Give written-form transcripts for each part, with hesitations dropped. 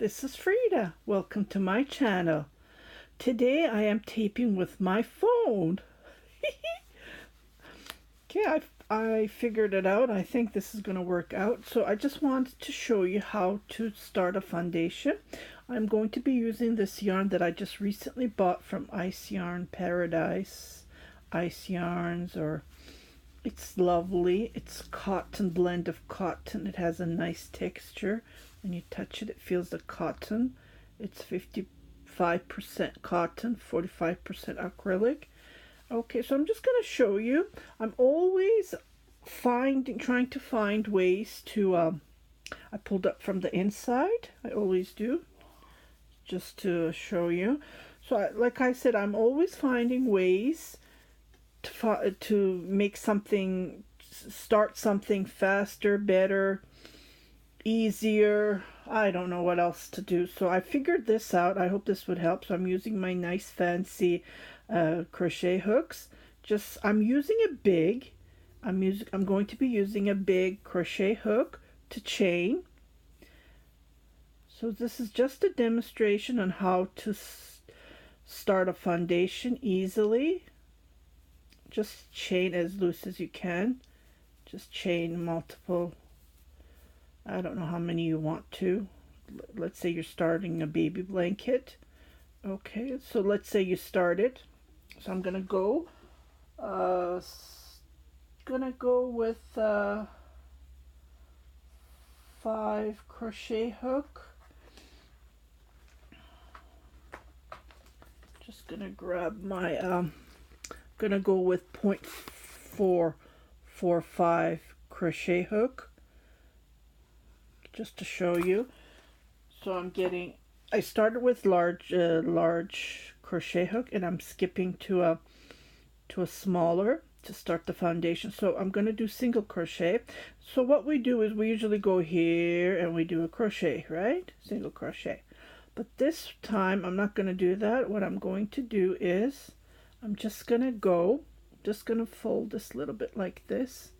This is Frida. Welcome to my channel. Today I am taping with my phone. Okay, I figured it out. I think this is going to work out. So I just wanted to show you how to start a foundation. I'm going to be using this yarn that I just recently bought from Ice Yarn Paradise. Ice Yarns, or it's lovely. It's cotton, blend of cotton. It has a nice texture. When you touch it, it feels the cotton. It's 55% cotton, 45% acrylic. Okay, so I'm just going to show you. I'm always trying to find ways to, I pulled up from the inside. I always do, just to show you. So like I said, I'm always finding ways to make something, start something faster, better, easier. I don't know what else to do, so I figured this out. I hope this would help. So I'm using my nice fancy crochet hooks. I'm using a big, I'm going to be using a big crochet hook to chain. So this is just a demonstration on how to start a foundation easily. Just chain as loose as you can. Just chain multiple, I don't know how many you want to. Let's say you're starting a baby blanket. Okay, so let's say you started. So I'm gonna go with 5 crochet hook. Just gonna grab my gonna go with 0.445 crochet hook, just to show you. So I started with large crochet hook, and I'm skipping to a smaller to start the foundation. So I'm going to do single crochet. So what we do is we usually go here and we do a crochet, right? Single crochet. But this time I'm not going to do that. What I'm going to do is I'm just going to fold this little bit like this.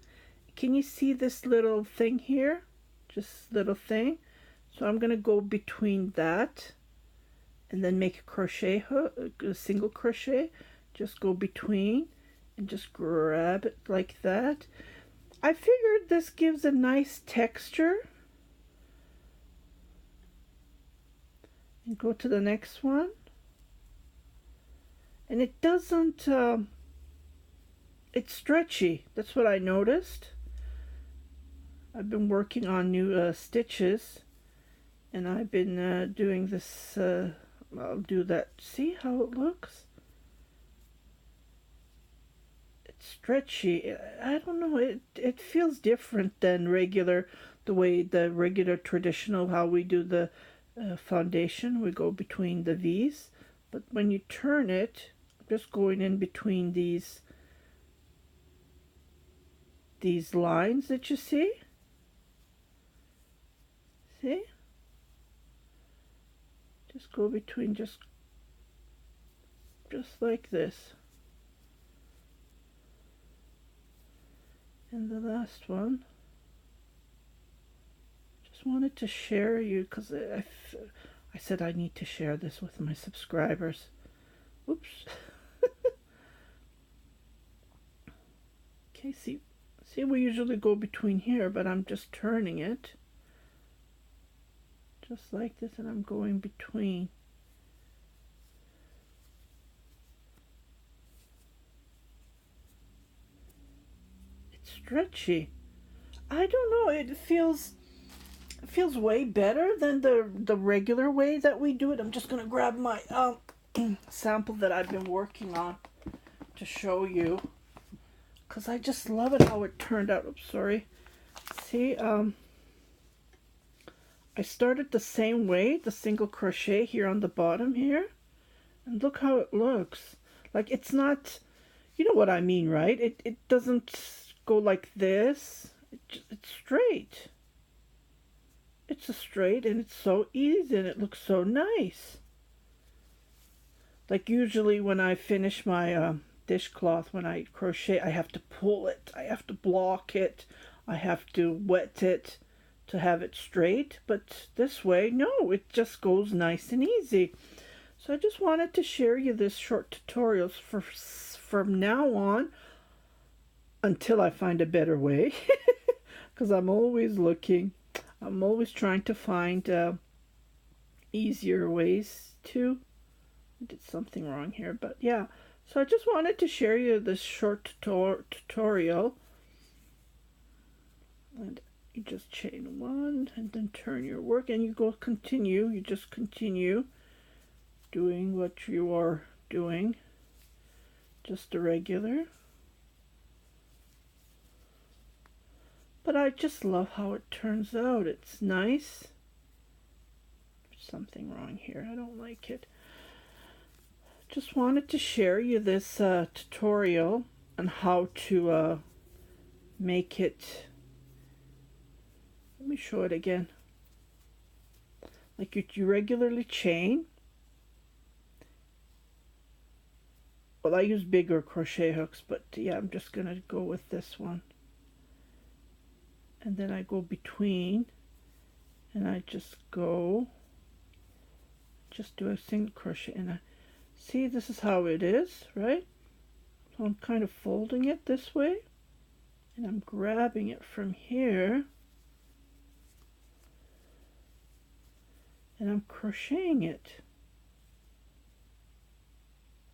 Can you see this little thing here? Just little thing. So I'm going to go between that and then make a crochet hook, a single crochet. Just go between and just grab it like that. I figured this gives a nice texture. And go to the next one. And it doesn't, it's stretchy. That's what I noticed. I've been working on new stitches, and I've been doing this. I'll do that. See how it looks? It's stretchy. I don't know. It feels different than the regular traditional how we do the foundation. We go between the V's, but when you turn it, just going in between these lines that you see. See? Just go between, just like this. And the last one. Just wanted to share you because I said I need to share this with my subscribers. Oops. Okay, see we usually go between here, but I'm just turning it. Just like this, and I'm going between. It's stretchy. I don't know, it feels way better than the regular way that we do it. I'm just gonna grab my sample that I've been working on to show you, because I just love it how it turned out. Oops, sorry. See, I started the same way, the single crochet here on the bottom here, and look how it looks. Like, it's not, you know what I mean, right? It doesn't go like this. It's straight. It's a straight, and it's so easy, and it looks so nice. Like, usually when I finish my dishcloth, when I crochet, I have to pull it, I have to block it, I have to wet it to have it straight, but this way, no, it just goes nice and easy. So I just wanted to share you this short tutorials from now on until I find a better way, because I'm always looking. I'm always trying to find easier ways to. I did something wrong here, but yeah. So I just wanted to share you this short tutorial. And you just chain one and then turn your work and you go continue. You just continue doing what you are doing. Just a regular. But I just love how it turns out. It's nice. There's something wrong here. I don't like it. Just wanted to share you this tutorial on how to make it. Let me show it again. Like you regularly chain. Well, I use bigger crochet hooks, but yeah, I'm just gonna go with this one. And then I go between, and I just do a single crochet, and I see this is how it is, right? So I'm kind of folding it this way, and I'm grabbing it from here. And I'm crocheting it.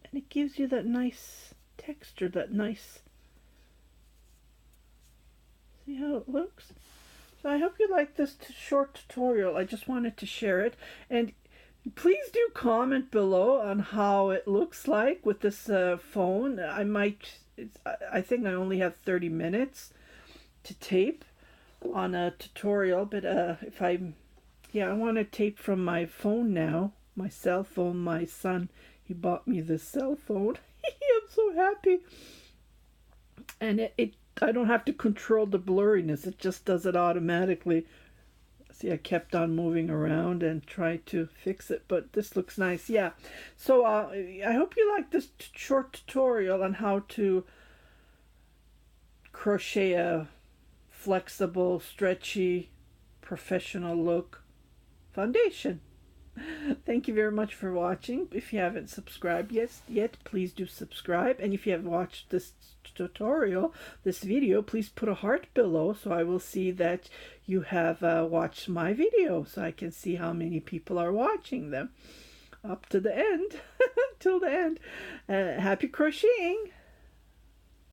And it gives you that nice texture, that nice, see how it looks? So I hope you like this short tutorial. I just wanted to share it. And please do comment below on how it looks like with this phone. I think I only have 30 minutes to tape on a tutorial, but I want to tape from my phone now, my cell phone. My son, he bought me this cell phone. I'm so happy. And I don't have to control the blurriness. It just does it automatically. See, I kept on moving around and tried to fix it, but this looks nice. Yeah. So I hope you like this short tutorial on how to crochet a flexible, stretchy, professional look foundation. Thank you very much for watching. If you haven't subscribed yet, please do subscribe. And if you have watched this tutorial, this video, please put a heart below so I will see that you have watched my video, so I can see how many people are watching them up to the end, till the end. Happy crocheting!